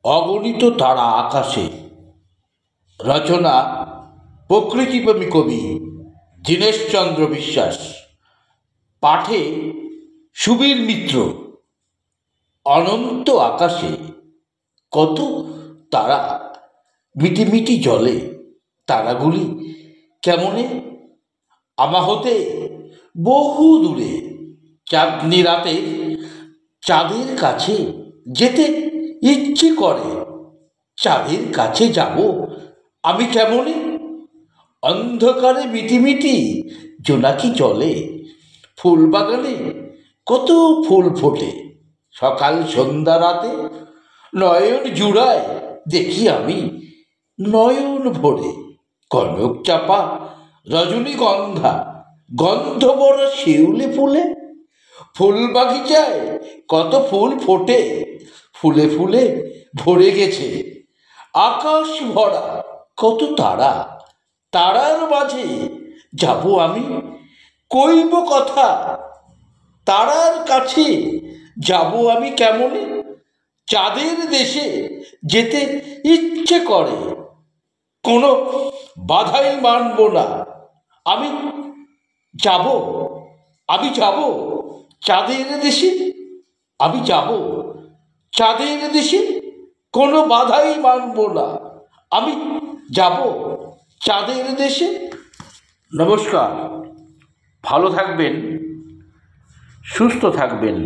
অগণিত তারা আকাশে। রচনা প্রকৃতিপ্রেমী কবি দীনেশচন্দ্র বিশ্বাস। পাঠে সুবীর মিত্র। অনন্ত আকাশে কত তারা, মিটিমিটি জলে তারাগুলি কেমনে আমা হতে বহু দূরে। চাঁদনি রাতে চাঁদের কাছে যেতে ইচ্ছে করে। চাঁদের কাছে যাব আমি কেমনে? অন্ধকারে মিটিমিটি জোনাকি জলে ফুল বাগানে কত ফুল ফোটে। সকাল সন্ধ্যা রাতে নয়ন জুড়ায় দেখি আমি নয়ন ভরে। কনক চাপা রজনীগন্ধা গন্ধ বড় শিউলি ফুলে। ফুল বাগিচায় কত ফুল ফোটে, ফুলে ফুলে ভরে গেছে আকাশ ভরা কত তারা। তারার মাঝে যাব আমি কইব কথা, তারার কাছে যাব আমি কেমনে? চাঁদের দেশে যেতে ইচ্ছে করে, কোনো বাধাই মানব না। আমি যাব, আমি যাব চাঁদের দেশে, আমি যাব চাঁদের দেশে, কোনো বাধাই মানব না। আমি যাব চাঁদের দেশে। নমস্কার, ভালো থাকবেন, সুস্থ থাকবেন।